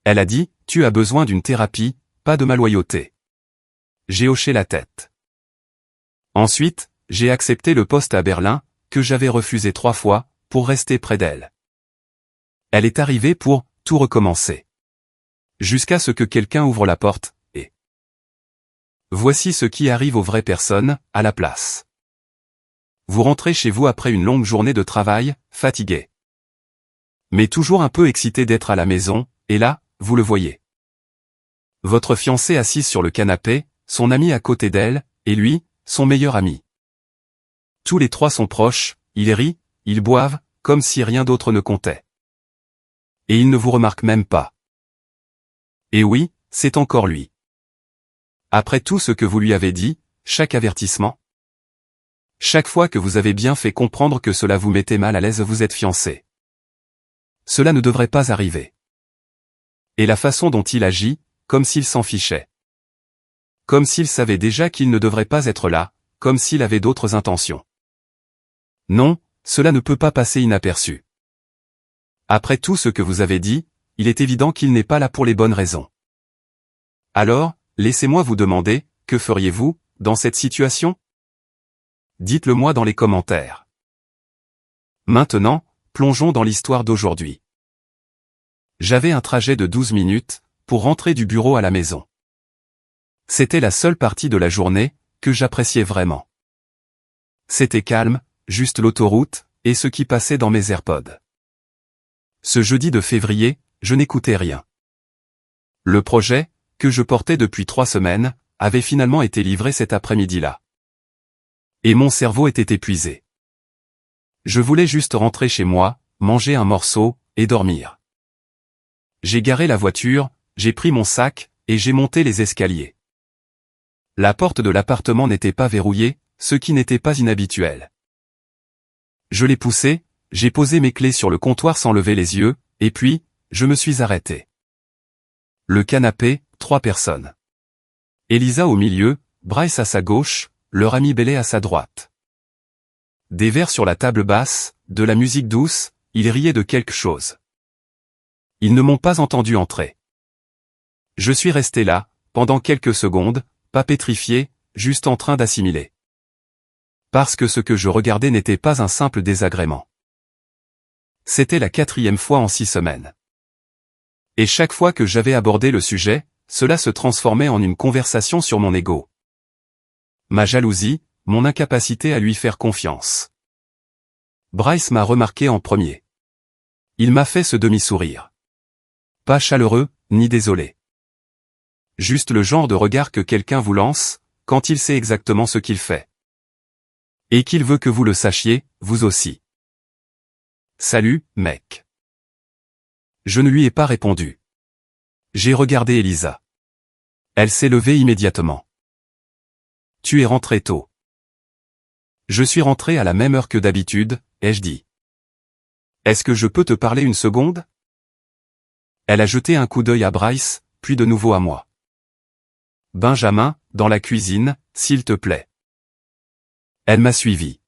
Elle a dit, tu as besoin d'une thérapie, pas de ma loyauté. J'ai hoché la tête. Ensuite, j'ai accepté le poste à Berlin, que j'avais refusé 3 fois, pour rester près d'elle. Elle est arrivée pour tout recommencer. Jusqu'à ce que quelqu'un ouvre la porte, et voici ce qui arrive aux vraies personnes, à la place. Vous rentrez chez vous après une longue journée de travail, fatigué. Mais toujours un peu excité d'être à la maison, et là, vous le voyez. Votre fiancée assise sur le canapé, son ami à côté d'elle, et lui, son meilleur ami. Tous les 3 sont proches, ils rient, ils boivent, comme si rien d'autre ne comptait. Et il ne vous remarque même pas. Et oui, c'est encore lui. Après tout ce que vous lui avez dit, chaque avertissement, chaque fois que vous avez bien fait comprendre que cela vous mettait mal à l'aise, vous êtes fiancé. Cela ne devrait pas arriver. Et la façon dont il agit, comme s'il s'en fichait. Comme s'il savait déjà qu'il ne devrait pas être là, comme s'il avait d'autres intentions. Non, cela ne peut pas passer inaperçu. Après tout ce que vous avez dit, il est évident qu'il n'est pas là pour les bonnes raisons. Alors, laissez-moi vous demander, que feriez-vous, dans cette situation? Dites-le moi dans les commentaires. Maintenant, plongeons dans l'histoire d'aujourd'hui. J'avais un trajet de 12 minutes, pour rentrer du bureau à la maison. C'était la seule partie de la journée, que j'appréciais vraiment. C'était calme, juste l'autoroute, et ce qui passait dans mes AirPods. Ce jeudi de février, je n'écoutais rien. Le projet, que je portais depuis 3 semaines, avait finalement été livré cet après-midi-là. Et mon cerveau était épuisé. Je voulais juste rentrer chez moi, manger un morceau, et dormir. J'ai garé la voiture, j'ai pris mon sac, et j'ai monté les escaliers. La porte de l'appartement n'était pas verrouillée, ce qui n'était pas inhabituel. Je l'ai poussée, j'ai posé mes clés sur le comptoir sans lever les yeux, et puis, je me suis arrêté. Le canapé, 3 personnes. Elisa au milieu, Bryce à sa gauche, leur ami Bailey à sa droite. Des verres sur la table basse, de la musique douce, ils riaient de quelque chose. Ils ne m'ont pas entendu entrer. Je suis resté là, pendant quelques secondes, pas pétrifié, juste en train d'assimiler. Parce que ce que je regardais n'était pas un simple désagrément. C'était la 4e fois en 6 semaines. Et chaque fois que j'avais abordé le sujet, cela se transformait en une conversation sur mon ego. Ma jalousie, mon incapacité à lui faire confiance. Bryce m'a remarqué en premier. Il m'a fait ce demi-sourire. Pas chaleureux, ni désolé. Juste le genre de regard que quelqu'un vous lance, quand il sait exactement ce qu'il fait. Et qu'il veut que vous le sachiez, vous aussi. Salut, mec. Je ne lui ai pas répondu. J'ai regardé Elisa. Elle s'est levée immédiatement. Tu es rentré tôt. Je suis rentré à la même heure que d'habitude, ai-je dit. Est-ce que je peux te parler une seconde? Elle a jeté un coup d'œil à Bryce, puis de nouveau à moi. Benjamin, dans la cuisine, s'il te plaît. Elle m'a suivi.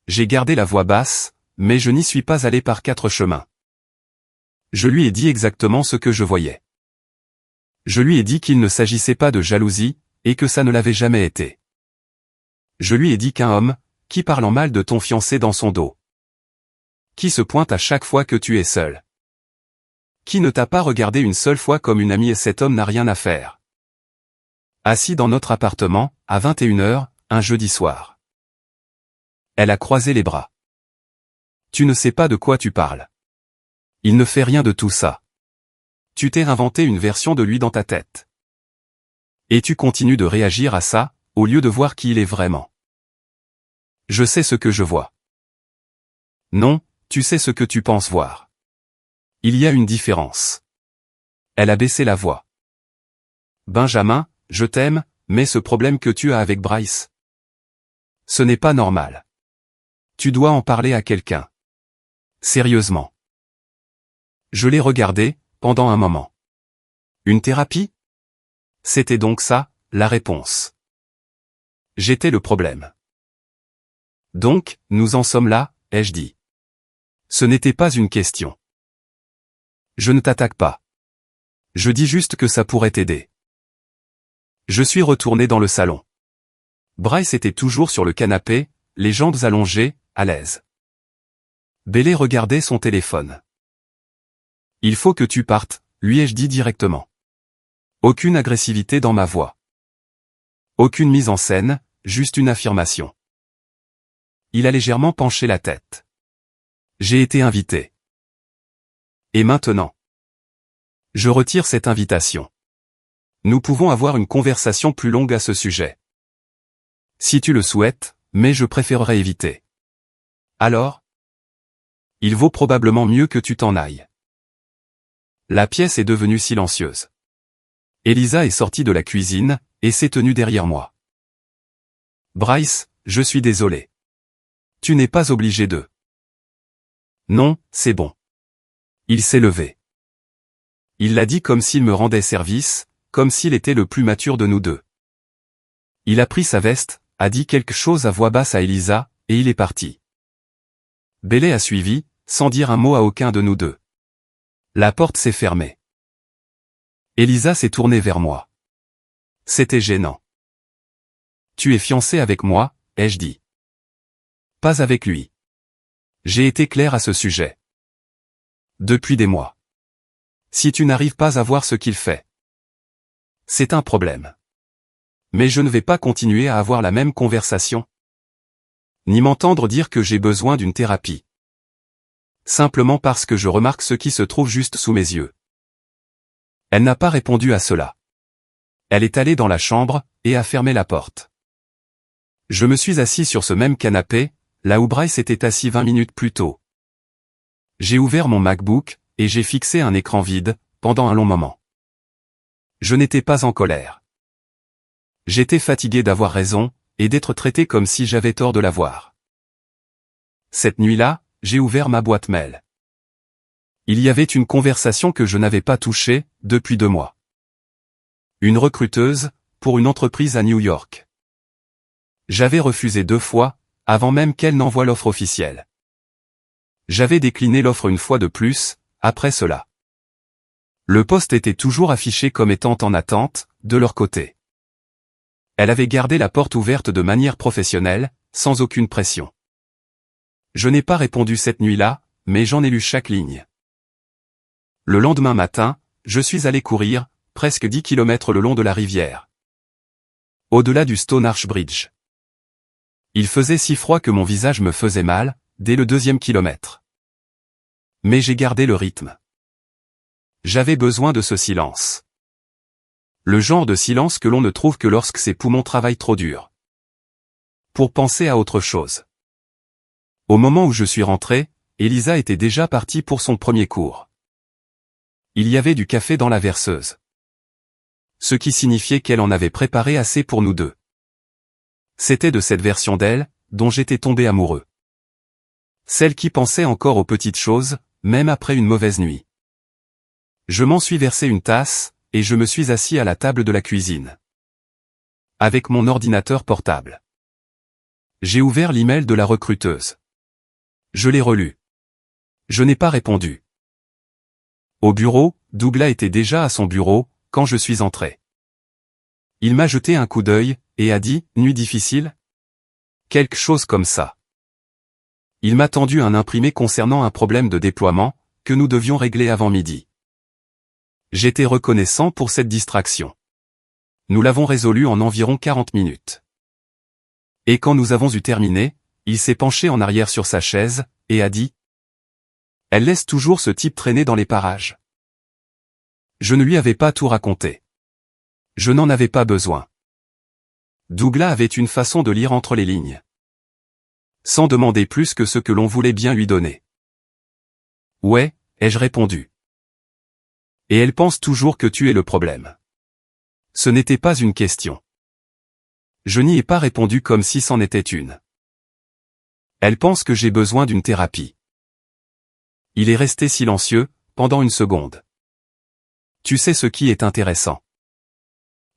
J'ai gardé la voix basse, mais je n'y suis pas allé par 4 chemins. Je lui ai dit exactement ce que je voyais. Je lui ai dit qu'il ne s'agissait pas de jalousie, et que ça ne l'avait jamais été. Je lui ai dit qu'un homme, qui parle en mal de ton fiancé dans son dos, qui se pointe à chaque fois que tu es seul, qui ne t'a pas regardé une seule fois comme une amie, et cet homme n'a rien à faire. Assis dans notre appartement, à 21h, un jeudi soir. Elle a croisé les bras. Tu ne sais pas de quoi tu parles. Il ne fait rien de tout ça. Tu t'es inventé une version de lui dans ta tête. Et tu continues de réagir à ça, au lieu de voir qui il est vraiment. Je sais ce que je vois. Non, tu sais ce que tu penses voir. Il y a une différence. Elle a baissé la voix. Benjamin, je t'aime, mais ce problème que tu as avec Bryce, ce n'est pas normal. Tu dois en parler à quelqu'un. Sérieusement. Je l'ai regardé, pendant un moment. Une thérapie? C'était donc ça, la réponse. J'étais le problème. Donc, nous en sommes là, ai-je dit. Ce n'était pas une question. Je ne t'attaque pas. Je dis juste que ça pourrait t'aider. Je suis retourné dans le salon. Bryce était toujours sur le canapé, les jambes allongées, à l'aise. Bailey regardait son téléphone. Il faut que tu partes, lui ai-je dit directement. Aucune agressivité dans ma voix. Aucune mise en scène, juste une affirmation. Il a légèrement penché la tête. J'ai été invité. Et maintenant? Je retire cette invitation. Nous pouvons avoir une conversation plus longue à ce sujet. Si tu le souhaites, mais je préférerais éviter. Alors? Il vaut probablement mieux que tu t'en ailles. La pièce est devenue silencieuse. Elisa est sortie de la cuisine, et s'est tenue derrière moi. Bryce, je suis désolé. Tu n'es pas obligé de. Non, c'est bon. Il s'est levé. Il l'a dit comme s'il me rendait service, comme s'il était le plus mature de nous deux. Il a pris sa veste, a dit quelque chose à voix basse à Elisa, et il est parti. Bailey a suivi, sans dire un mot à aucun de nous deux. La porte s'est fermée. Elisa s'est tournée vers moi. C'était gênant. Tu es fiancé avec moi, ai-je dit. Pas avec lui. J'ai été clair à ce sujet. Depuis des mois. Si tu n'arrives pas à voir ce qu'il fait. C'est un problème. Mais je ne vais pas continuer à avoir la même conversation. Ni m'entendre dire que j'ai besoin d'une thérapie. Simplement parce que je remarque ce qui se trouve juste sous mes yeux. Elle n'a pas répondu à cela. Elle est allée dans la chambre, et a fermé la porte. Je me suis assis sur ce même canapé, là où Bryce était assis 20 minutes plus tôt. J'ai ouvert mon MacBook, et j'ai fixé un écran vide, pendant un long moment. Je n'étais pas en colère. J'étais fatigué d'avoir raison, et d'être traité comme si j'avais tort de l'avoir. Cette nuit-là, j'ai ouvert ma boîte mail. Il y avait une conversation que je n'avais pas touchée, depuis 2 mois. Une recruteuse, pour une entreprise à New York. J'avais refusé 2 fois, avant même qu'elle n'envoie l'offre officielle. J'avais décliné l'offre une fois de plus, après cela. Le poste était toujours affiché comme étant en attente, de leur côté. Elle avait gardé la porte ouverte de manière professionnelle, sans aucune pression. Je n'ai pas répondu cette nuit-là, mais j'en ai lu chaque ligne. Le lendemain matin, je suis allé courir, presque 10 kilomètres le long de la rivière. Au-delà du Stone Arch Bridge. Il faisait si froid que mon visage me faisait mal, dès le 2e kilomètre. Mais j'ai gardé le rythme. J'avais besoin de ce silence. Le genre de silence que l'on ne trouve que lorsque ses poumons travaillent trop dur. Pour penser à autre chose. Au moment où je suis rentré, Elisa était déjà partie pour son premier cours. Il y avait du café dans la verseuse. Ce qui signifiait qu'elle en avait préparé assez pour nous deux. C'était de cette version d'elle, dont j'étais tombé amoureux. Celle qui pensait encore aux petites choses, même après une mauvaise nuit. Je m'en suis versé une tasse, et je me suis assis à la table de la cuisine. Avec mon ordinateur portable. J'ai ouvert l'email de la recruteuse. Je l'ai relu. Je n'ai pas répondu. Au bureau, Douglas était déjà à son bureau, quand je suis entré. Il m'a jeté un coup d'œil, et a dit « Nuit difficile ?» Quelque chose comme ça. Il m'a tendu un imprimé concernant un problème de déploiement, que nous devions régler avant midi. J'étais reconnaissant pour cette distraction. Nous l'avons résolu en environ 40 minutes. Et quand nous avons eu terminé, il s'est penché en arrière sur sa chaise, et a dit « Elle laisse toujours ce type traîner dans les parages. » Je ne lui avais pas tout raconté. Je n'en avais pas besoin. Douglas avait une façon de lire entre les lignes. Sans demander plus que ce que l'on voulait bien lui donner. « Ouais », ai-je répondu. « Et elle pense toujours que tu es le problème. » Ce n'était pas une question. Je n'y ai pas répondu comme si c'en était une. Elle pense que j'ai besoin d'une thérapie. Il est resté silencieux, pendant une seconde. Tu sais ce qui est intéressant.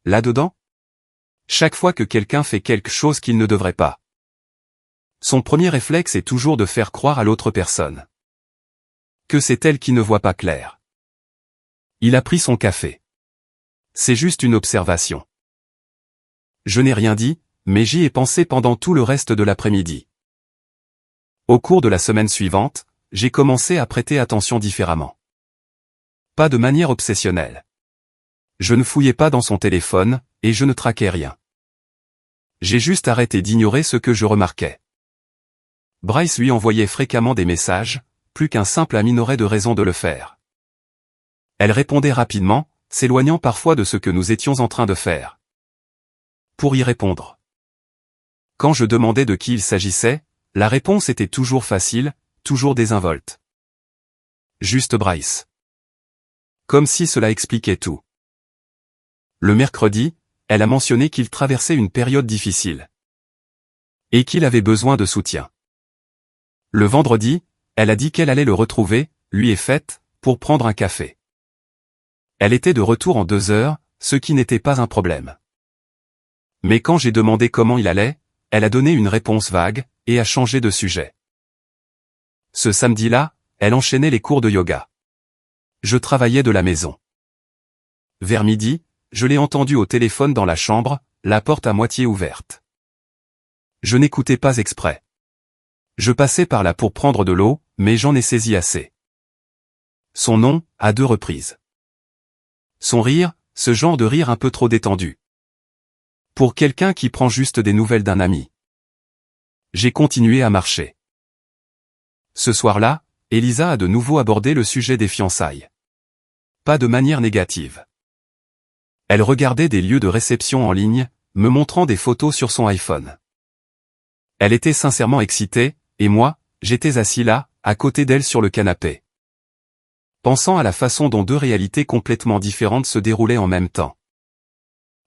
Là-dedans? Chaque fois que quelqu'un fait quelque chose qu'il ne devrait pas. Son premier réflexe est toujours de faire croire à l'autre personne que c'est elle qui ne voit pas clair. Il a pris son café. C'est juste une observation. Je n'ai rien dit, mais j'y ai pensé pendant tout le reste de l'après-midi. Au cours de la semaine suivante, j'ai commencé à prêter attention différemment. Pas de manière obsessionnelle. Je ne fouillais pas dans son téléphone, et je ne traquais rien. J'ai juste arrêté d'ignorer ce que je remarquais. Bryce lui envoyait fréquemment des messages, plus qu'un simple ami n'aurait de raison de le faire. Elle répondait rapidement, s'éloignant parfois de ce que nous étions en train de faire. Pour y répondre. Quand je demandais de qui il s'agissait, la réponse était toujours facile, toujours désinvolte. Juste Bryce. Comme si cela expliquait tout. Le mercredi, elle a mentionné qu'il traversait une période difficile. Et qu'il avait besoin de soutien. Le vendredi, elle a dit qu'elle allait le retrouver, lui et Fête, pour prendre un café. Elle était de retour en 2 heures, ce qui n'était pas un problème. Mais quand j'ai demandé comment il allait, elle a donné une réponse vague, et a changé de sujet. Ce samedi-là, elle enchaînait les cours de yoga. Je travaillais de la maison. Vers midi, je l'ai entendue au téléphone dans la chambre, la porte à moitié ouverte. Je n'écoutais pas exprès. Je passais par là pour prendre de l'eau, mais j'en ai saisi assez. Son nom, à 2 reprises. Son rire, ce genre de rire un peu trop détendu. Pour quelqu'un qui prend juste des nouvelles d'un ami. J'ai continué à marcher. Ce soir-là, Elisa a de nouveau abordé le sujet des fiançailles. Pas de manière négative. Elle regardait des lieux de réception en ligne, me montrant des photos sur son iPhone. Elle était sincèrement excitée, et moi, j'étais assis là, à côté d'elle sur le canapé. Pensant à la façon dont 2 réalités complètement différentes se déroulaient en même temps.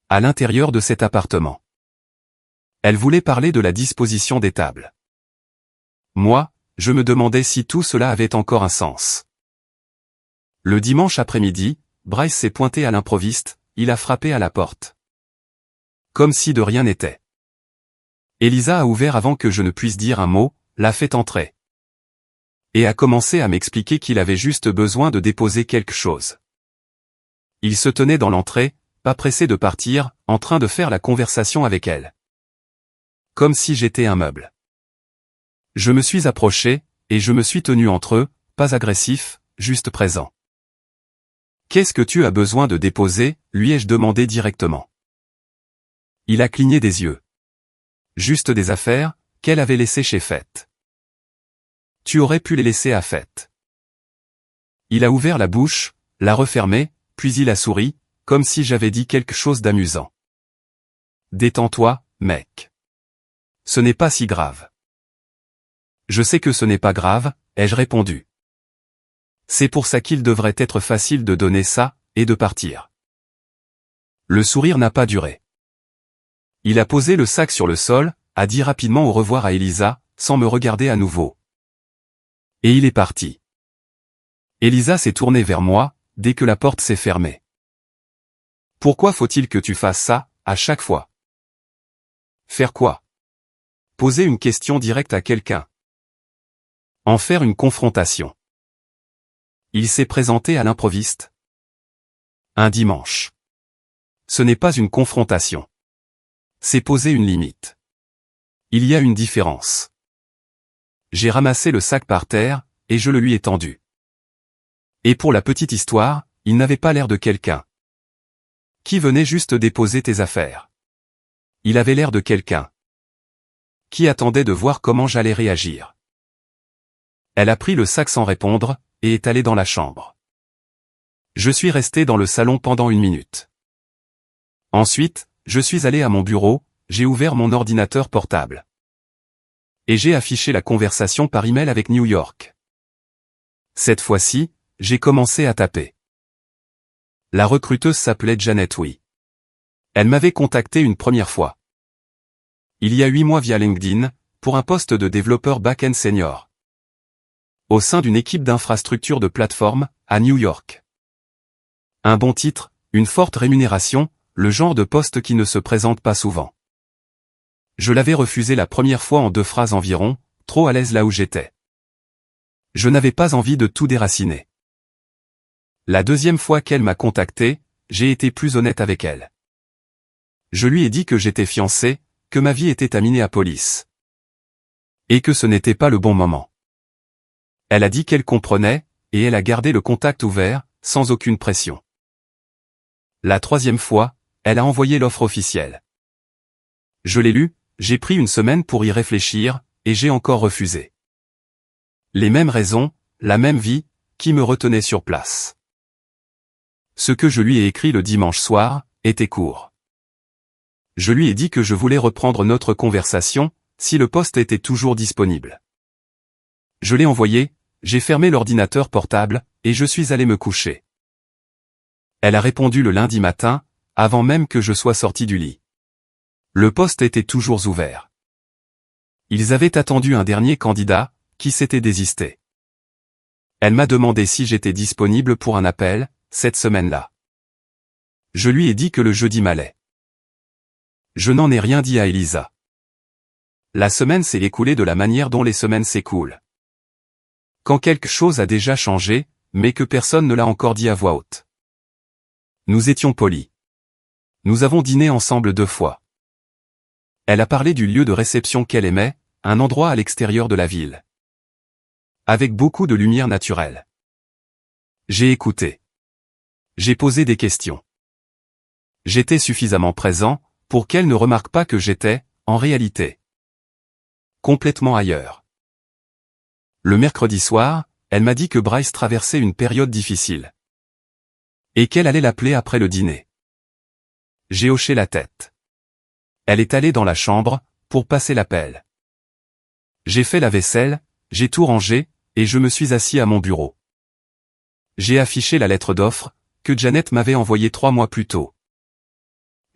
À l'intérieur de cet appartement. Elle voulait parler de la disposition des tables. Moi, je me demandais si tout cela avait encore un sens. Le dimanche après-midi, Bryce s'est pointé à l'improviste, il a frappé à la porte. Comme si de rien n'était. Elisa a ouvert avant que je ne puisse dire un mot, l'a fait entrer. Et a commencé à m'expliquer qu'il avait juste besoin de déposer quelque chose. Il se tenait dans l'entrée, pas pressé de partir, en train de faire la conversation avec elle. Comme si j'étais un meuble. Je me suis approché, et je me suis tenu entre eux, pas agressif, juste présent. Qu'est-ce que tu as besoin de déposer, lui ai-je demandé directement. Il a cligné des yeux. Juste des affaires, qu'elle avait laissées chez Fête. Tu aurais pu les laisser à Fête. Il a ouvert la bouche, l'a refermée, puis il a souri, comme si j'avais dit quelque chose d'amusant. Détends-toi, mec. Ce n'est pas si grave. Je sais que ce n'est pas grave, ai-je répondu. C'est pour ça qu'il devrait être facile de donner ça, et de partir. Le sourire n'a pas duré. Il a posé le sac sur le sol, a dit rapidement au revoir à Elisa, sans me regarder à nouveau. Et il est parti. Elisa s'est tournée vers moi, dès que la porte s'est fermée. Pourquoi faut-il que tu fasses ça, à chaque fois? Faire quoi? Poser une question directe à quelqu'un. En faire une confrontation. Il s'est présenté à l'improviste. Un dimanche. Ce n'est pas une confrontation. C'est poser une limite. Il y a une différence. J'ai ramassé le sac par terre, et je le lui ai tendu. Et pour la petite histoire, il n'avait pas l'air de quelqu'un qui venait juste déposer tes affaires. Il avait l'air de quelqu'un qui attendait de voir comment j'allais réagir. Elle a pris le sac sans répondre, et est allée dans la chambre. Je suis resté dans le salon pendant 1 minute. Ensuite, je suis allé à mon bureau, j'ai ouvert mon ordinateur portable. Et j'ai affiché la conversation par email avec New York. Cette fois-ci, j'ai commencé à taper. La recruteuse s'appelait Janet Oui. Elle m'avait contacté une première fois. Il y a 8 mois via LinkedIn, pour un poste de développeur back-end senior. Au sein d'une équipe d'infrastructure de plateforme, à New York. Un bon titre, une forte rémunération, le genre de poste qui ne se présente pas souvent. Je l'avais refusé la première fois en 2 phrases environ, trop à l'aise là où j'étais. Je n'avais pas envie de tout déraciner. La deuxième fois qu'elle m'a contacté, j'ai été plus honnête avec elle. Je lui ai dit que j'étais fiancé, que ma vie était à Minneapolis. Et que ce n'était pas le bon moment. Elle a dit qu'elle comprenait, et elle a gardé le contact ouvert, sans aucune pression. La troisième fois, elle a envoyé l'offre officielle. Je l'ai lue, j'ai pris une semaine pour y réfléchir, et j'ai encore refusé. Les mêmes raisons, la même vie, qui me retenait sur place. Ce que je lui ai écrit le dimanche soir, était court. Je lui ai dit que je voulais reprendre notre conversation, si le poste était toujours disponible. Je l'ai envoyé, j'ai fermé l'ordinateur portable, et je suis allé me coucher. Elle a répondu le lundi matin, avant même que je sois sorti du lit. Le poste était toujours ouvert. Ils avaient attendu un dernier candidat, qui s'était désisté. Elle m'a demandé si j'étais disponible pour un appel, cette semaine-là. Je lui ai dit que le jeudi m'allait. Je n'en ai rien dit à Elisa. La semaine s'est écoulée de la manière dont les semaines s'écoulent. Quand quelque chose a déjà changé, mais que personne ne l'a encore dit à voix haute. Nous étions polis. Nous avons dîné ensemble 2 fois. Elle a parlé du lieu de réception qu'elle aimait, un endroit à l'extérieur de la ville. Avec beaucoup de lumière naturelle. J'ai écouté. J'ai posé des questions. J'étais suffisamment présent, pour qu'elle ne remarque pas que j'étais, en réalité, complètement ailleurs. Le mercredi soir, elle m'a dit que Bryce traversait une période difficile. Et qu'elle allait l'appeler après le dîner. J'ai hoché la tête. Elle est allée dans la chambre, pour passer l'appel. J'ai fait la vaisselle, j'ai tout rangé, et je me suis assis à mon bureau. J'ai affiché la lettre d'offre, que Janet m'avait envoyée 3 mois plus tôt.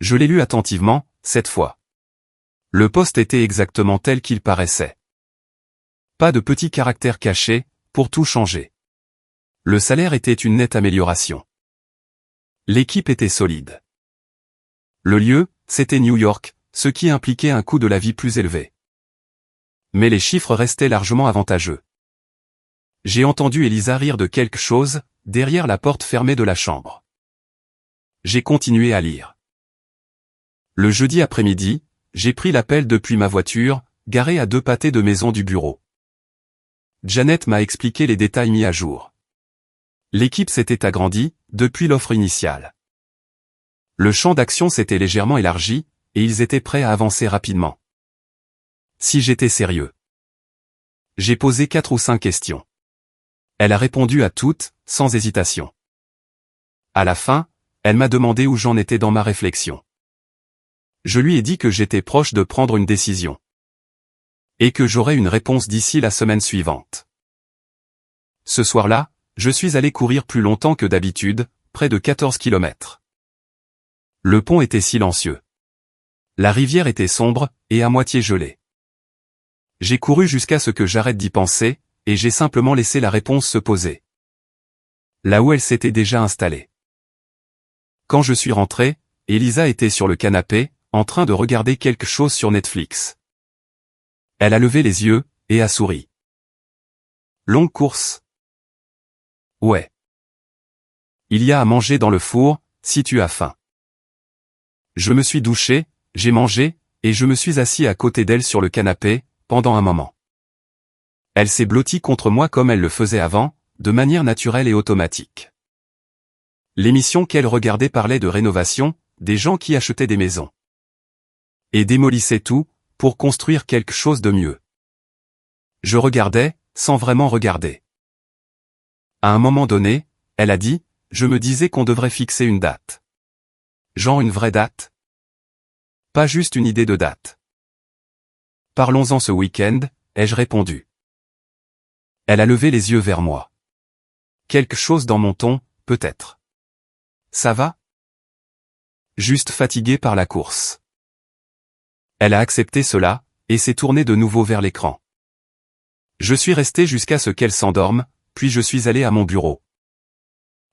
Je l'ai lue attentivement, cette fois. Le poste était exactement tel qu'il paraissait. Pas de petits caractères cachés, pour tout changer. Le salaire était une nette amélioration. L'équipe était solide. Le lieu, c'était New York, ce qui impliquait un coût de la vie plus élevé. Mais les chiffres restaient largement avantageux. J'ai entendu Elisa rire de quelque chose, derrière la porte fermée de la chambre. J'ai continué à lire. Le jeudi après-midi, j'ai pris l'appel depuis ma voiture, garée à 2 pâtés de maison du bureau. Janet m'a expliqué les détails mis à jour. L'équipe s'était agrandie, depuis l'offre initiale. Le champ d'action s'était légèrement élargi, et ils étaient prêts à avancer rapidement. Si j'étais sérieux. J'ai posé 4 ou 5 questions. Elle a répondu à toutes, sans hésitation. À la fin, elle m'a demandé où j'en étais dans ma réflexion. Je lui ai dit que j'étais proche de prendre une décision. Et que j'aurais une réponse d'ici la semaine suivante. Ce soir-là, je suis allé courir plus longtemps que d'habitude, près de 14 kilomètres. Le pont était silencieux. La rivière était sombre, et à moitié gelée. J'ai couru jusqu'à ce que j'arrête d'y penser, et j'ai simplement laissé la réponse se poser. Là où elle s'était déjà installée. Quand je suis rentré, Elisa était sur le canapé, en train de regarder quelque chose sur Netflix. Elle a levé les yeux, et a souri. Longue course. Ouais. Il y a à manger dans le four, si tu as faim. Je me suis douché, j'ai mangé, et je me suis assis à côté d'elle sur le canapé, pendant un moment. Elle s'est blottie contre moi comme elle le faisait avant, de manière naturelle et automatique. L'émission qu'elle regardait parlait de rénovation, des gens qui achetaient des maisons. Et démolissaient tout, pour construire quelque chose de mieux. Je regardais, sans vraiment regarder. À un moment donné, elle a dit, je me disais qu'on devrait fixer une date. Genre une vraie date? Pas juste une idée de date. Parlons-en ce week-end, ai-je répondu. Elle a levé les yeux vers moi. Quelque chose dans mon ton, peut-être. Ça va? Juste fatigué par la course. Elle a accepté cela, et s'est tournée de nouveau vers l'écran. Je suis resté jusqu'à ce qu'elle s'endorme, puis je suis allé à mon bureau.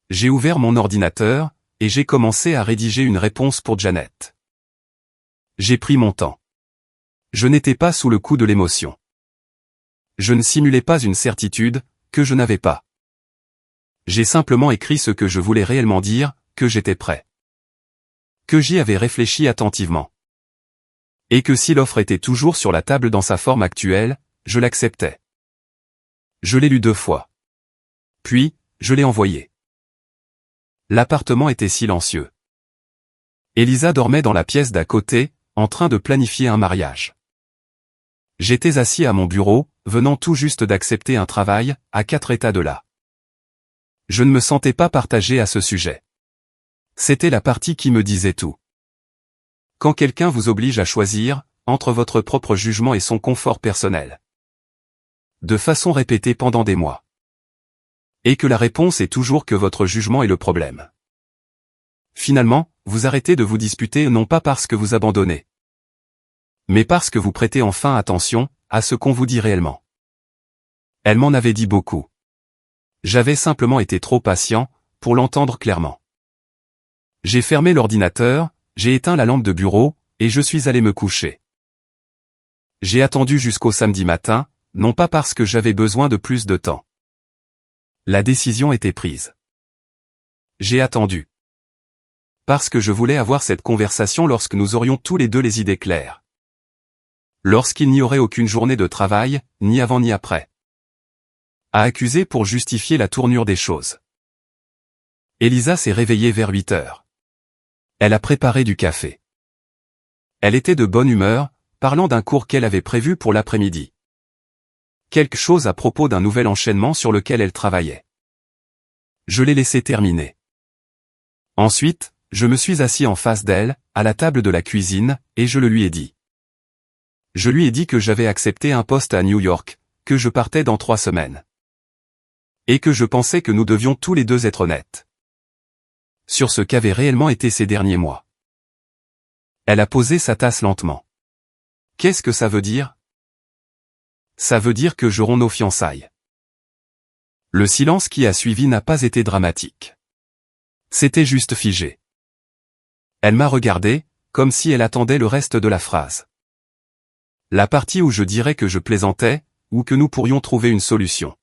J'ai ouvert mon ordinateur, et j'ai commencé à rédiger une réponse pour Janet. J'ai pris mon temps. Je n'étais pas sous le coup de l'émotion. Je ne simulais pas une certitude, que je n'avais pas. J'ai simplement écrit ce que je voulais réellement dire, que j'étais prêt. Que j'y avais réfléchi attentivement. Et que si l'offre était toujours sur la table dans sa forme actuelle, je l'acceptais. Je l'ai lu 2 fois. Puis, je l'ai envoyé. L'appartement était silencieux. Elisa dormait dans la pièce d'à côté, en train de planifier un mariage. J'étais assis à mon bureau, venant tout juste d'accepter un travail, à 4 états de là. Je ne me sentais pas partagé à ce sujet. C'était la partie qui me disait tout. Quand quelqu'un vous oblige à choisir, entre votre propre jugement et son confort personnel. De façon répétée pendant des mois. Et que la réponse est toujours que votre jugement est le problème. Finalement, vous arrêtez de vous disputer non pas parce que vous abandonnez, mais parce que vous prêtez enfin attention à ce qu'on vous dit réellement. Elle m'en avait dit beaucoup. J'avais simplement été trop patient pour l'entendre clairement. J'ai fermé l'ordinateur, j'ai éteint la lampe de bureau, et je suis allé me coucher. J'ai attendu jusqu'au samedi matin, non pas parce que j'avais besoin de plus de temps. La décision était prise. J'ai attendu. Parce que je voulais avoir cette conversation lorsque nous aurions tous les deux les idées claires. Lorsqu'il n'y aurait aucune journée de travail, ni avant ni après. À accuser pour justifier la tournure des choses. Elisa s'est réveillée vers 8 heures. Elle a préparé du café. Elle était de bonne humeur, parlant d'un cours qu'elle avait prévu pour l'après-midi. Quelque chose à propos d'un nouvel enchaînement sur lequel elle travaillait. Je l'ai laissé terminer. Ensuite, je me suis assis en face d'elle, à la table de la cuisine, et je le lui ai dit. Je lui ai dit que j'avais accepté un poste à New York, que je partais dans 3 semaines. Et que je pensais que nous devions tous les deux être honnêtes. Sur ce qu'avaient réellement été ces derniers mois. Elle a posé sa tasse lentement. Qu'est-ce que ça veut dire? Ça veut dire que j'aurai nos fiançailles. Le silence qui a suivi n'a pas été dramatique. C'était juste figé. Elle m'a regardé, comme si elle attendait le reste de la phrase. La partie où je dirais que je plaisantais, ou que nous pourrions trouver une solution.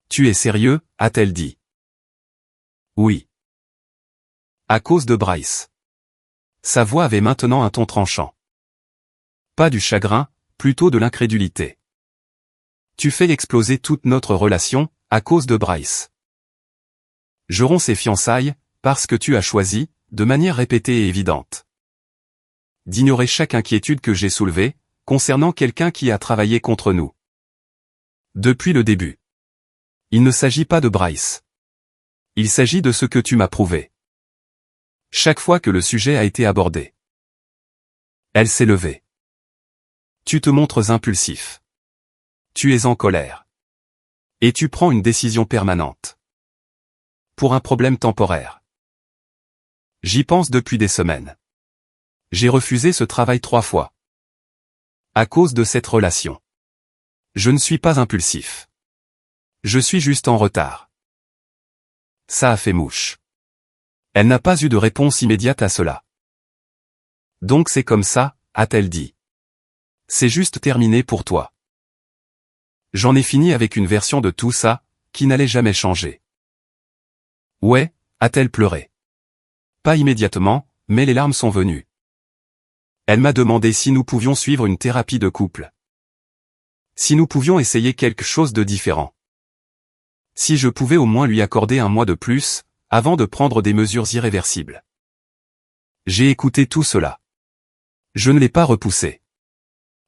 Tu es sérieux, a-t-elle dit. Oui. À cause de Bryce. Sa voix avait maintenant un ton tranchant. Pas du chagrin, plutôt de l'incrédulité. Tu fais exploser toute notre relation, à cause de Bryce. Je romps ces fiançailles, parce que tu as choisi, de manière répétée et évidente, d'ignorer chaque inquiétude que j'ai soulevée, concernant quelqu'un qui a travaillé contre nous. Depuis le début. Il ne s'agit pas de Bryce. Il s'agit de ce que tu m'as prouvé. Chaque fois que le sujet a été abordé. Elle s'est levée. Tu te montres impulsif. Tu es en colère. Et tu prends une décision permanente. Pour un problème temporaire. J'y pense depuis des semaines. J'ai refusé ce travail 3 fois. À cause de cette relation. Je ne suis pas impulsif. Je suis juste en retard. Ça a fait mouche. Elle n'a pas eu de réponse immédiate à cela. Donc c'est comme ça, a-t-elle dit. C'est juste terminé pour toi. J'en ai fini avec une version de tout ça, qui n'allait jamais changer. Ouais, a-t-elle pleuré. Pas immédiatement, mais les larmes sont venues. Elle m'a demandé si nous pouvions suivre une thérapie de couple. Si nous pouvions essayer quelque chose de différent. Si je pouvais au moins lui accorder 1 mois de plus, avant de prendre des mesures irréversibles. J'ai écouté tout cela. Je ne l'ai pas repoussé.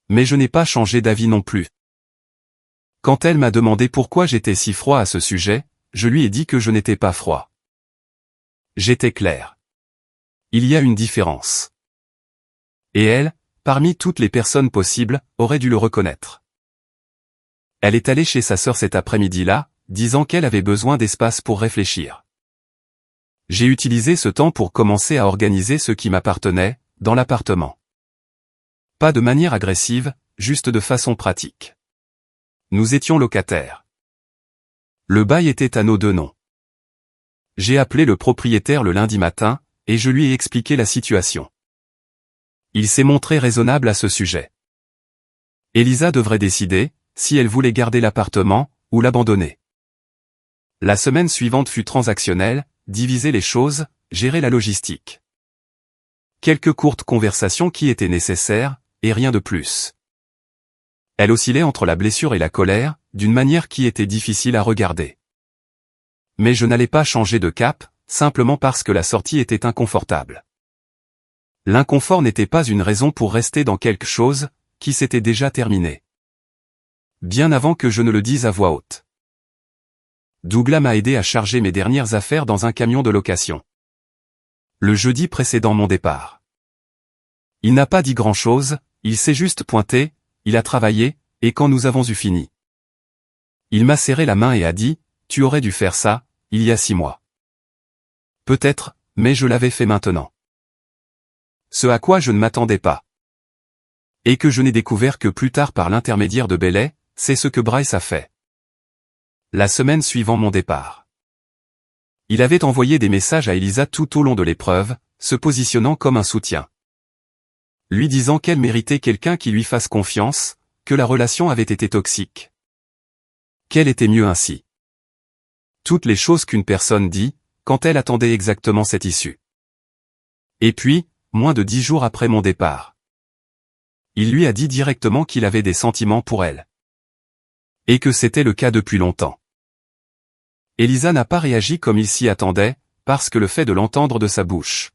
Mais je n'ai pas changé d'avis non plus. Quand elle m'a demandé pourquoi j'étais si froid à ce sujet, je lui ai dit que je n'étais pas froid. J'étais clair. Il y a une différence. Et elle, parmi toutes les personnes possibles, aurait dû le reconnaître. Elle est allée chez sa sœur cet après-midi-là, disant qu'elle avait besoin d'espace pour réfléchir. J'ai utilisé ce temps pour commencer à organiser ce qui m'appartenait, dans l'appartement. Pas de manière agressive, juste de façon pratique. Nous étions locataires. Le bail était à nos 2 noms. J'ai appelé le propriétaire le lundi matin, et je lui ai expliqué la situation. Il s'est montré raisonnable à ce sujet. Elisa devrait décider, si elle voulait garder l'appartement, ou l'abandonner. La semaine suivante fut transactionnelle, diviser les choses, gérer la logistique. Quelques courtes conversations qui étaient nécessaires, et rien de plus. Elle oscillait entre la blessure et la colère, d'une manière qui était difficile à regarder. Mais je n'allais pas changer de cap, simplement parce que la sortie était inconfortable. L'inconfort n'était pas une raison pour rester dans quelque chose, qui s'était déjà terminé. Bien avant que je ne le dise à voix haute. Douglas m'a aidé à charger mes dernières affaires dans un camion de location. Le jeudi précédant mon départ. Il n'a pas dit grand-chose, il s'est juste pointé, il a travaillé, et quand nous avons eu fini. Il m'a serré la main et a dit, « Tu aurais dû faire ça, il y a 6 mois. » Peut-être, mais je l'avais fait maintenant. Ce à quoi je ne m'attendais pas. Et que je n'ai découvert que plus tard par l'intermédiaire de Bailey, c'est ce que Bryce a fait. La semaine suivant mon départ. Il avait envoyé des messages à Elisa tout au long de l'épreuve, se positionnant comme un soutien. Lui disant qu'elle méritait quelqu'un qui lui fasse confiance, que la relation avait été toxique. Qu'elle était mieux ainsi. Toutes les choses qu'une personne dit, quand elle attendait exactement cette issue. Et puis, moins de 10 jours après mon départ. Il lui a dit directement qu'il avait des sentiments pour elle. Et que c'était le cas depuis longtemps. Elisa n'a pas réagi comme il s'y attendait, parce que le fait de l'entendre de sa bouche,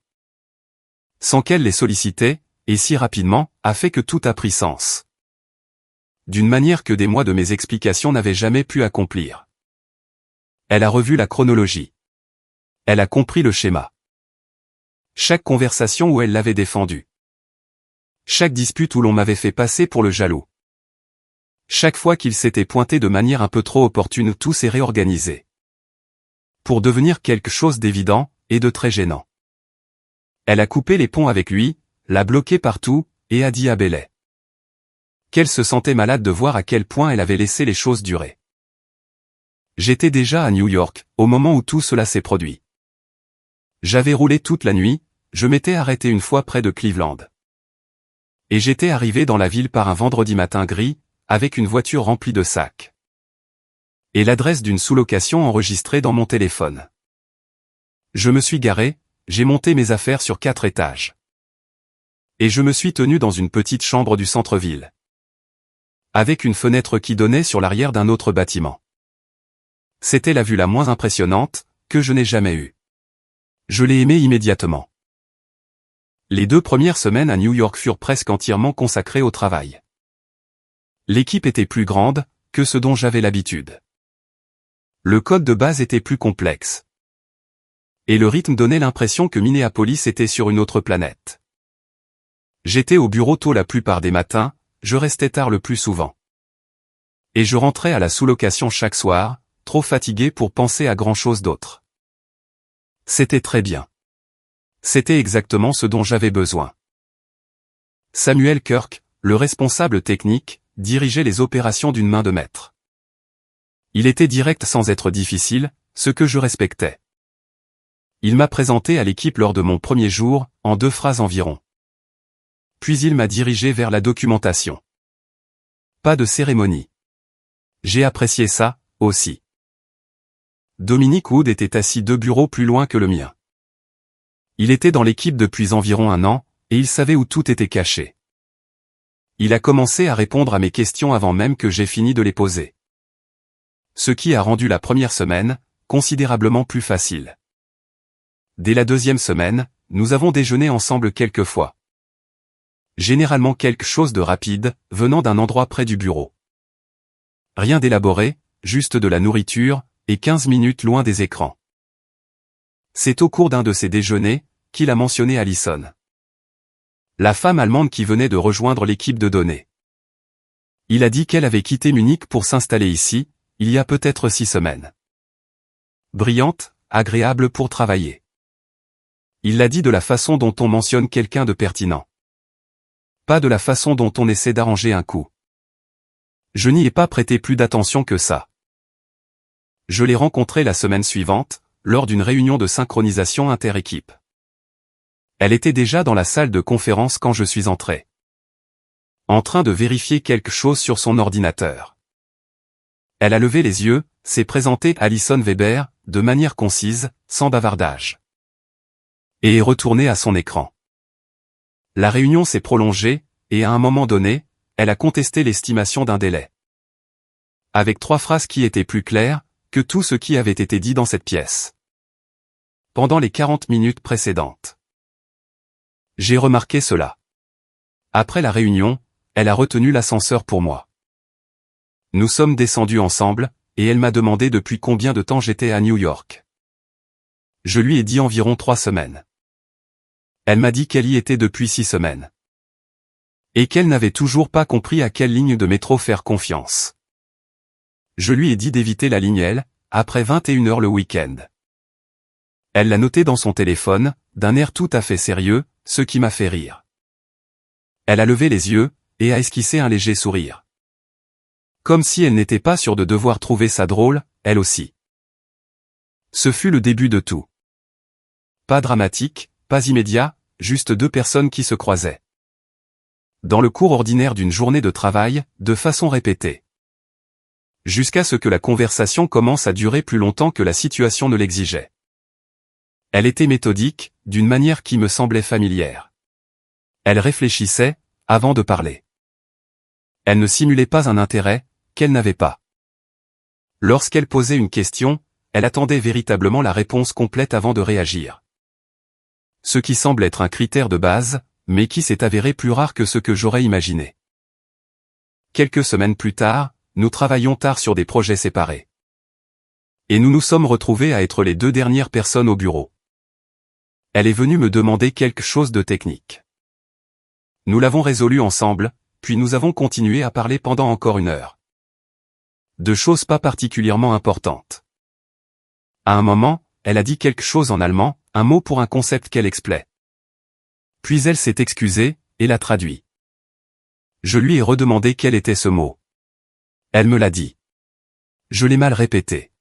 sans qu'elle les sollicitait, et si rapidement, a fait que tout a pris sens. D'une manière que des mois de mes explications n'avaient jamais pu accomplir. Elle a revu la chronologie. Elle a compris le schéma. Chaque conversation où elle l'avait défendu. Chaque dispute où l'on m'avait fait passer pour le jaloux. Chaque fois qu'il s'était pointé de manière un peu trop opportune, tout s'est réorganisé. Pour devenir quelque chose d'évident, et de très gênant. Elle a coupé les ponts avec lui, l'a bloqué partout, et a dit à Bailey qu'elle se sentait malade de voir à quel point elle avait laissé les choses durer. J'étais déjà à New York, au moment où tout cela s'est produit. J'avais roulé toute la nuit, je m'étais arrêté une fois près de Cleveland. Et j'étais arrivé dans la ville par un vendredi matin gris, avec une voiture remplie de sacs. Et l'adresse d'une sous-location enregistrée dans mon téléphone. Je me suis garé, j'ai monté mes affaires sur 4 étages. Et je me suis tenu dans une petite chambre du centre-ville. Avec une fenêtre qui donnait sur l'arrière d'un autre bâtiment. C'était la vue la moins impressionnante, que je n'ai jamais eue. Je l'ai aimée immédiatement. Les 2 premières semaines à New York furent presque entièrement consacrées au travail. L'équipe était plus grande, que ce dont j'avais l'habitude. Le code de base était plus complexe. Et le rythme donnait l'impression que Minneapolis était sur une autre planète. J'étais au bureau tôt la plupart des matins, je restais tard le plus souvent. Et je rentrais à la sous-location chaque soir, trop fatigué pour penser à grand-chose d'autre. C'était très bien. C'était exactement ce dont j'avais besoin. Samuel Kirk, le responsable technique, dirigeait les opérations d'une main de maître. Il était direct sans être difficile, ce que je respectais. Il m'a présenté à l'équipe lors de mon premier jour, en 2 phrases environ. Puis il m'a dirigé vers la documentation. Pas de cérémonie. J'ai apprécié ça, aussi. Dominic Wood était assis 2 bureaux plus loin que le mien. Il était dans l'équipe depuis environ 1 an, et il savait où tout était caché. Il a commencé à répondre à mes questions avant même que j'aie fini de les poser. Ce qui a rendu la première semaine, considérablement plus facile. Dès la 2e semaine, nous avons déjeuné ensemble quelques fois. Généralement quelque chose de rapide, venant d'un endroit près du bureau. Rien d'élaboré, juste de la nourriture, et 15 minutes loin des écrans. C'est au cours d'un de ces déjeuners, qu'il a mentionné Allison. La femme allemande qui venait de rejoindre l'équipe de données. Il a dit qu'elle avait quitté Munich pour s'installer ici, il y a peut-être 6 semaines. Brillante, agréable pour travailler. Il l'a dit de la façon dont on mentionne quelqu'un de pertinent. Pas de la façon dont on essaie d'arranger un coup. Je n'y ai pas prêté plus d'attention que ça. Je l'ai rencontrée la semaine suivante, lors d'une réunion de synchronisation inter-équipe. Elle était déjà dans la salle de conférence quand je suis entré. En train de vérifier quelque chose sur son ordinateur. Elle a levé les yeux, s'est présentée Alison Weber, de manière concise, sans bavardage. Et est retournée à son écran. La réunion s'est prolongée, et à un moment donné, elle a contesté l'estimation d'un délai. Avec 3 phrases qui étaient plus claires que tout ce qui avait été dit dans cette pièce. Pendant les 40 minutes précédentes. J'ai remarqué cela. Après la réunion, elle a retenu l'ascenseur pour moi. Nous sommes descendus ensemble, et elle m'a demandé depuis combien de temps j'étais à New York. Je lui ai dit environ 3 semaines. Elle m'a dit qu'elle y était depuis 6 semaines. Et qu'elle n'avait toujours pas compris à quelle ligne de métro faire confiance. Je lui ai dit d'éviter la ligne L, après 21h le week-end. Elle l'a noté dans son téléphone, d'un air tout à fait sérieux, ce qui m'a fait rire. Elle a levé les yeux, et a esquissé un léger sourire. Comme si elle n'était pas sûre de devoir trouver ça drôle, elle aussi. Ce fut le début de tout. Pas dramatique, pas immédiat, juste 2 personnes qui se croisaient. Dans le cours ordinaire d'une journée de travail, de façon répétée. Jusqu'à ce que la conversation commence à durer plus longtemps que la situation ne l'exigeait. Elle était méthodique, d'une manière qui me semblait familière. Elle réfléchissait, avant de parler. Elle ne simulait pas un intérêt, qu'elle n'avait pas. Lorsqu'elle posait une question, elle attendait véritablement la réponse complète avant de réagir. Ce qui semble être un critère de base, mais qui s'est avéré plus rare que ce que j'aurais imaginé. Quelques semaines plus tard, nous travaillions tard sur des projets séparés. Et nous nous sommes retrouvés à être les 2 dernières personnes au bureau. Elle est venue me demander quelque chose de technique. Nous l'avons résolu ensemble, puis nous avons continué à parler pendant encore 1 heure. De choses pas particulièrement importantes. À un moment, elle a dit quelque chose en allemand, un mot pour un concept qu'elle expliquait. Puis elle s'est excusée, et l'a traduit. Je lui ai redemandé quel était ce mot. Elle me l'a dit. Je l'ai mal répété.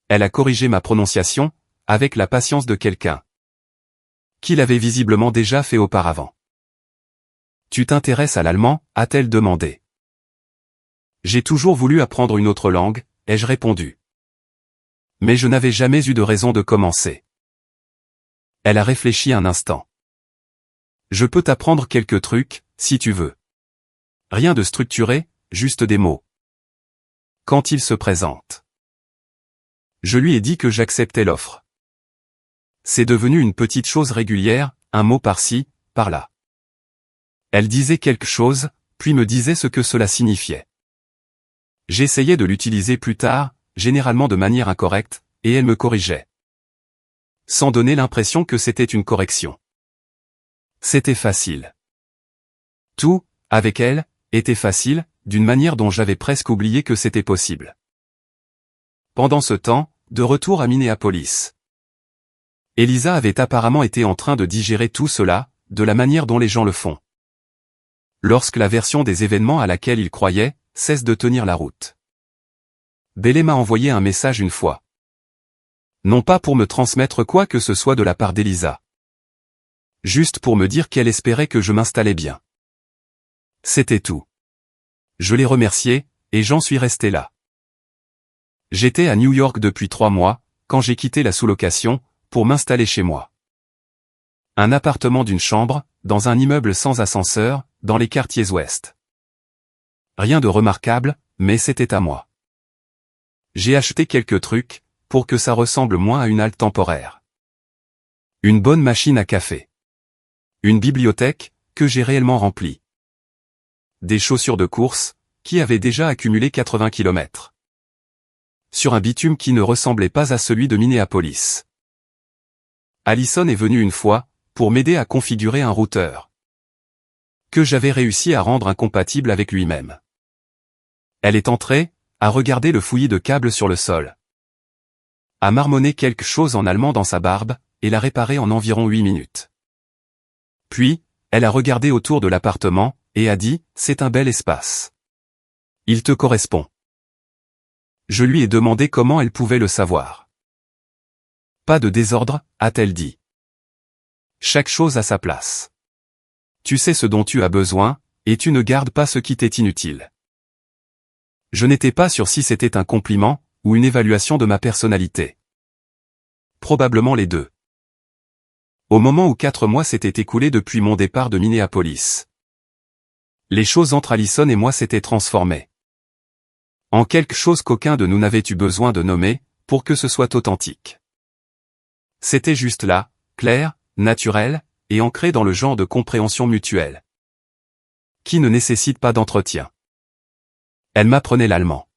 Elle a corrigé ma prononciation, avec la patience de quelqu'un qui l'avait visiblement déjà fait auparavant. Tu t'intéresses à l'allemand, a-t-elle demandé. J'ai toujours voulu apprendre une autre langue, ai-je répondu. Mais je n'avais jamais eu de raison de commencer. Elle a réfléchi un instant. Je peux t'apprendre quelques trucs, si tu veux. Rien de structuré, juste des mots. Quand il se présente. Je lui ai dit que j'acceptais l'offre. C'est devenu une petite chose régulière, un mot par-ci, par-là. Elle disait quelque chose, puis me disait ce que cela signifiait. J'essayais de l'utiliser plus tard, généralement de manière incorrecte, et elle me corrigeait. Sans donner l'impression que c'était une correction. C'était facile. Tout, avec elle, était facile, d'une manière dont j'avais presque oublié que c'était possible. Pendant ce temps, de retour à Minneapolis. Elisa avait apparemment été en train de digérer tout cela, de la manière dont les gens le font. Lorsque la version des événements à laquelle il croyait, cesse de tenir la route. Bélé m'a envoyé un message une fois. Non pas pour me transmettre quoi que ce soit de la part d'Elisa. Juste pour me dire qu'elle espérait que je m'installais bien. C'était tout. Je l'ai remercié, et j'en suis resté là. J'étais à New York depuis 3 mois, quand j'ai quitté la sous-location, pour m'installer chez moi. Un appartement d'une chambre, dans un immeuble sans ascenseur, dans les quartiers ouest. Rien de remarquable, mais c'était à moi. J'ai acheté quelques trucs, pour que ça ressemble moins à une halte temporaire. Une bonne machine à café. Une bibliothèque, que j'ai réellement remplie. Des chaussures de course, qui avaient déjà accumulé 80 km. Sur un bitume qui ne ressemblait pas à celui de Minneapolis. Alison est venue une fois, pour m'aider à configurer un routeur. Que j'avais réussi à rendre incompatible avec lui-même. Elle est entrée, a regardé le fouillis de câbles sur le sol. A marmonné quelque chose en allemand dans sa barbe, et l'a réparé en environ 8 minutes. Puis, elle a regardé autour de l'appartement, et a dit, c'est un bel espace. Il te correspond. Je lui ai demandé comment elle pouvait le savoir. Pas de désordre, a-t-elle dit. Chaque chose a sa place. Tu sais ce dont tu as besoin, et tu ne gardes pas ce qui t'est inutile. Je n'étais pas sûr si c'était un compliment, ou une évaluation de ma personnalité? Probablement les deux. Au moment où 4 mois s'étaient écoulés depuis mon départ de Minneapolis, les choses entre Allison et moi s'étaient transformées en quelque chose qu'aucun de nous n'avait eu besoin de nommer, pour que ce soit authentique. C'était juste là, clair, naturel, et ancré dans le genre de compréhension mutuelle qui ne nécessite pas d'entretien. Elle m'apprenait l'allemand.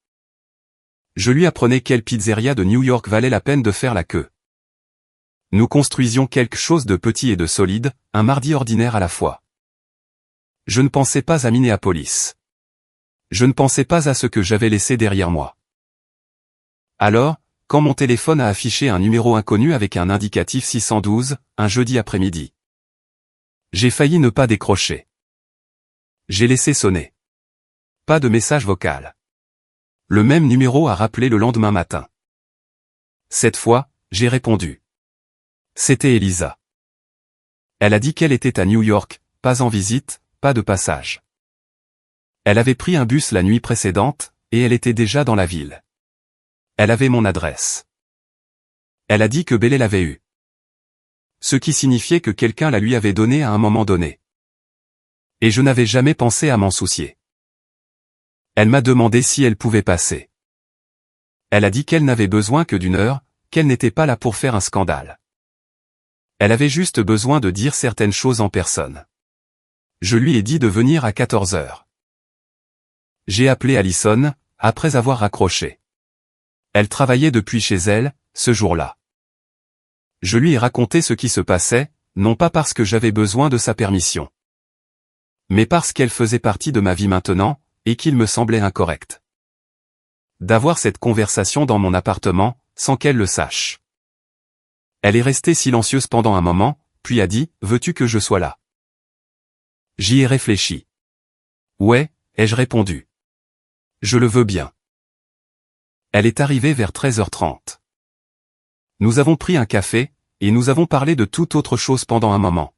Je lui apprenais quelle pizzeria de New York valait la peine de faire la queue. Nous construisions quelque chose de petit et de solide, un mardi ordinaire à la fois. Je ne pensais pas à Minneapolis. Je ne pensais pas à ce que j'avais laissé derrière moi. Alors, quand mon téléphone a affiché un numéro inconnu avec un indicatif 612, un jeudi après-midi, j'ai failli ne pas décrocher. J'ai laissé sonner. Pas de message vocal. Le même numéro a rappelé le lendemain matin. Cette fois, j'ai répondu. C'était Elisa. Elle a dit qu'elle était à New York, pas en visite, pas de passage. Elle avait pris un bus la nuit précédente, et elle était déjà dans la ville. Elle avait mon adresse. Elle a dit que Bélé l'avait eue. Ce qui signifiait que quelqu'un la lui avait donnée à un moment donné. Et je n'avais jamais pensé à m'en soucier. Elle m'a demandé si elle pouvait passer. Elle a dit qu'elle n'avait besoin que d'une heure, qu'elle n'était pas là pour faire un scandale. Elle avait juste besoin de dire certaines choses en personne. Je lui ai dit de venir à 14 heures. J'ai appelé Allison, après avoir raccroché. Elle travaillait depuis chez elle, ce jour-là. Je lui ai raconté ce qui se passait, non pas parce que j'avais besoin de sa permission, mais parce qu'elle faisait partie de ma vie maintenant, et qu'il me semblait incorrect d'avoir cette conversation dans mon appartement, sans qu'elle le sache. Elle est restée silencieuse pendant un moment, puis a dit, « Veux-tu que je sois là ?» J'y ai réfléchi. « Ouais », ai-je répondu. « Je le veux bien. » Elle est arrivée vers 13h30. Nous avons pris un café, et nous avons parlé de toute autre chose pendant un moment.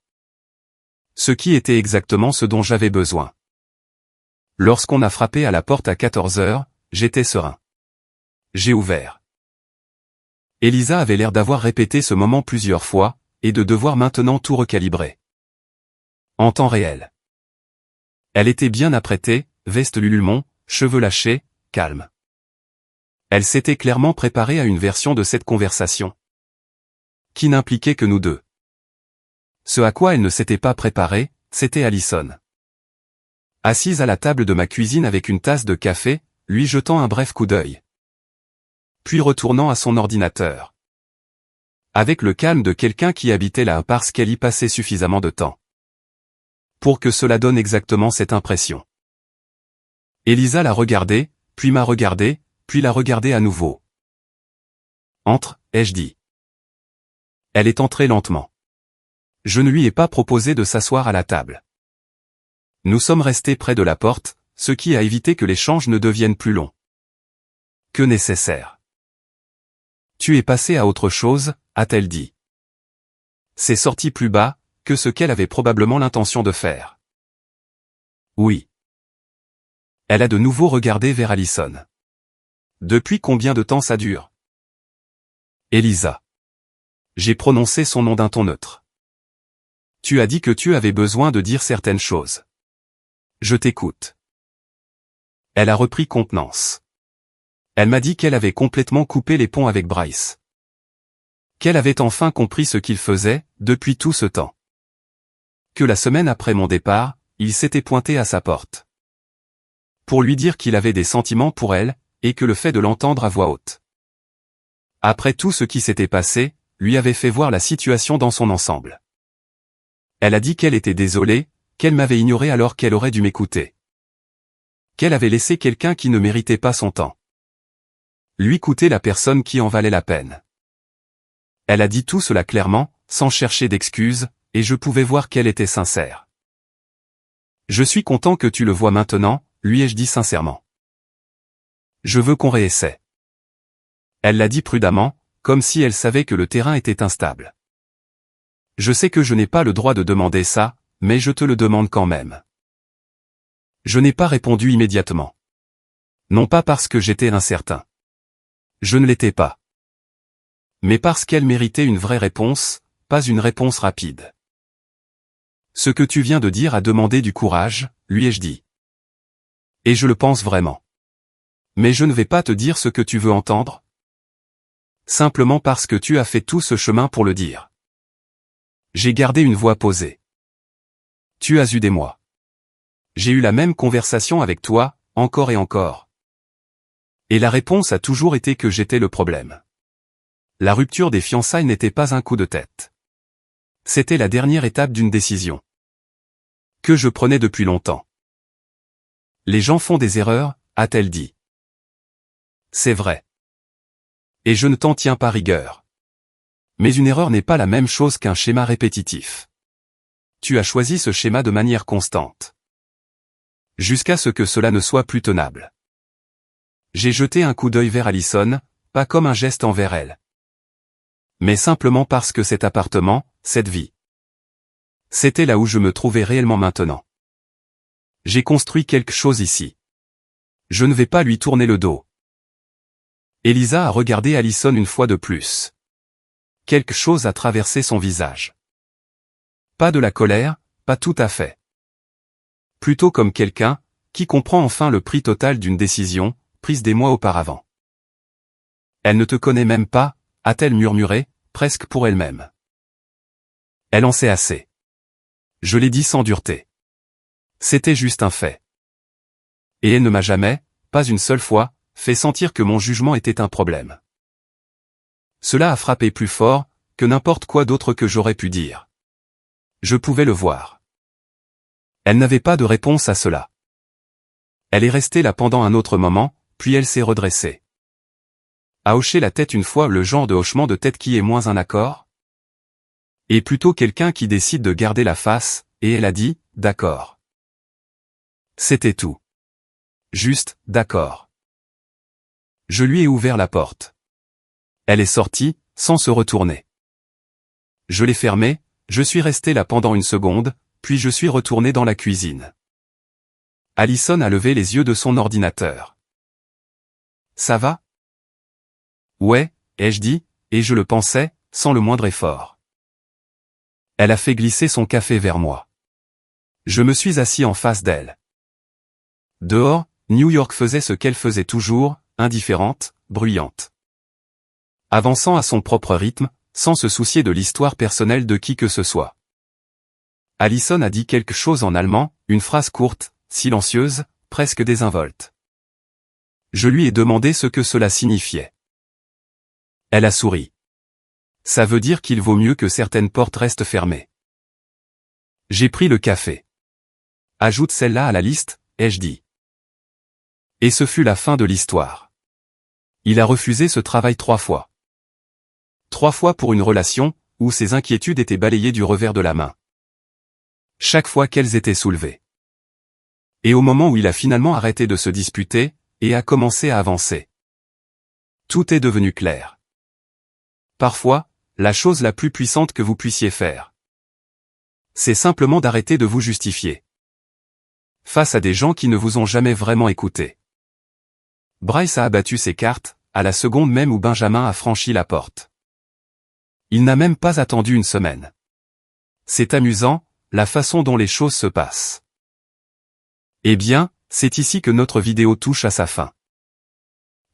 Ce qui était exactement ce dont j'avais besoin. Lorsqu'on a frappé à la porte à 14h, j'étais serein. J'ai ouvert. Elisa avait l'air d'avoir répété ce moment plusieurs fois, et de devoir maintenant tout recalibrer. En temps réel. Elle était bien apprêtée, veste Lululemon, cheveux lâchés, calme. Elle s'était clairement préparée à une version de cette conversation qui n'impliquait que nous deux. Ce à quoi elle ne s'était pas préparée, c'était Allison. Assise à la table de ma cuisine avec une tasse de café, lui jetant un bref coup d'œil. Puis retournant à son ordinateur. Avec le calme de quelqu'un qui habitait là parce qu'elle y passait suffisamment de temps. Pour que cela donne exactement cette impression. Elisa l'a regardé, puis m'a regardé, puis l'a regardé à nouveau. Entre, ai-je dit. Elle est entrée lentement. Je ne lui ai pas proposé de s'asseoir à la table. Nous sommes restés près de la porte, ce qui a évité que l'échange ne devienne plus long que nécessaire. Tu es passé à autre chose, a-t-elle dit. C'est sorti plus bas, que ce qu'elle avait probablement l'intention de faire. Oui. Elle a de nouveau regardé vers Allison. Depuis combien de temps ça dure? Elisa. J'ai prononcé son nom d'un ton neutre. Tu as dit que tu avais besoin de dire certaines choses. Je t'écoute. Elle a repris contenance. Elle m'a dit qu'elle avait complètement coupé les ponts avec Bryce. Qu'elle avait enfin compris ce qu'il faisait, depuis tout ce temps. Que la semaine après mon départ, il s'était pointé à sa porte. Pour lui dire qu'il avait des sentiments pour elle, et que le fait de l'entendre à voix haute, après tout ce qui s'était passé, lui avait fait voir la situation dans son ensemble. Elle a dit qu'elle était désolée, qu'elle m'avait ignoré alors qu'elle aurait dû m'écouter. Qu'elle avait laissé quelqu'un qui ne méritait pas son temps lui coûter la personne qui en valait la peine. Elle a dit tout cela clairement, sans chercher d'excuses, et je pouvais voir qu'elle était sincère. Je suis content que tu le vois maintenant, lui ai-je dit sincèrement. Je veux qu'on réessaie. Elle l'a dit prudemment, comme si elle savait que le terrain était instable. Je sais que je n'ai pas le droit de demander ça, mais je te le demande quand même. Je n'ai pas répondu immédiatement. Non pas parce que j'étais incertain. Je ne l'étais pas. Mais parce qu'elle méritait une vraie réponse, pas une réponse rapide. Ce que tu viens de dire a demandé du courage, lui ai-je dit. Et je le pense vraiment. Mais je ne vais pas te dire ce que tu veux entendre. Simplement parce que tu as fait tout ce chemin pour le dire. J'ai gardé une voix posée. Tu as eu des mois. J'ai eu la même conversation avec toi, encore et encore. Et la réponse a toujours été que j'étais le problème. La rupture des fiançailles n'était pas un coup de tête. C'était la dernière étape d'une décision que je prenais depuis longtemps. Les gens font des erreurs, a-t-elle dit. C'est vrai. Et je ne t'en tiens pas rigueur. Mais une erreur n'est pas la même chose qu'un schéma répétitif. Tu as choisi ce schéma de manière constante. Jusqu'à ce que cela ne soit plus tenable. J'ai jeté un coup d'œil vers Allison, pas comme un geste envers elle. Mais simplement parce que cet appartement, cette vie. C'était là où je me trouvais réellement maintenant. J'ai construit quelque chose ici. Je ne vais pas lui tourner le dos. Elisa a regardé Allison une fois de plus. Quelque chose a traversé son visage. Pas de la colère, pas tout à fait. Plutôt comme quelqu'un qui comprend enfin le prix total d'une décision prise des mois auparavant. Elle ne te connaît même pas, a-t-elle murmuré, presque pour elle-même. Elle en sait assez. Je l'ai dit sans dureté. C'était juste un fait. Et elle ne m'a jamais, pas une seule fois, fait sentir que mon jugement était un problème. Cela a frappé plus fort que n'importe quoi d'autre que j'aurais pu dire. Je pouvais le voir. Elle n'avait pas de réponse à cela. Elle est restée là pendant un autre moment, puis elle s'est redressée. A hoché la tête une fois, le genre de hochement de tête qui est moins un accord. Et plutôt quelqu'un qui décide de garder la face, et elle a dit, d'accord. C'était tout. Juste, d'accord. Je lui ai ouvert la porte. Elle est sortie, sans se retourner. Je l'ai fermée, je suis resté là pendant une seconde, puis je suis retourné dans la cuisine. Allison a levé les yeux de son ordinateur. Ça va? Ouais, ai-je dit, et je le pensais, sans le moindre effort. Elle a fait glisser son café vers moi. Je me suis assis en face d'elle. Dehors, New York faisait ce qu'elle faisait toujours, indifférente, bruyante. Avançant à son propre rythme, sans se soucier de l'histoire personnelle de qui que ce soit. Allison a dit quelque chose en allemand, une phrase courte, silencieuse, presque désinvolte. Je lui ai demandé ce que cela signifiait. Elle a souri. Ça veut dire qu'il vaut mieux que certaines portes restent fermées. J'ai pris le café. Ajoute celle-là à la liste, ai-je dit. Et ce fut la fin de l'histoire. Il a refusé ce travail 3 fois. 3 fois pour une relation, où ses inquiétudes étaient balayées du revers de la main. Chaque fois qu'elles étaient soulevées. Et au moment où il a finalement arrêté de se disputer, et a commencé à avancer. Tout est devenu clair. Parfois, la chose la plus puissante que vous puissiez faire, c'est simplement d'arrêter de vous justifier. Face à des gens qui ne vous ont jamais vraiment écouté. Bryce a abattu ses cartes, à la seconde même où Benjamin a franchi la porte. Il n'a même pas attendu une semaine. C'est amusant, la façon dont les choses se passent. Eh bien, c'est ici que notre vidéo touche à sa fin.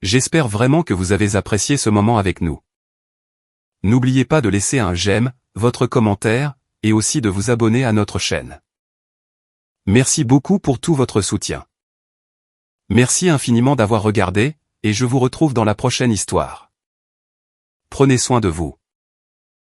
J'espère vraiment que vous avez apprécié ce moment avec nous. N'oubliez pas de laisser un j'aime, votre commentaire, et aussi de vous abonner à notre chaîne. Merci beaucoup pour tout votre soutien. Merci infiniment d'avoir regardé, et je vous retrouve dans la prochaine histoire. Prenez soin de vous.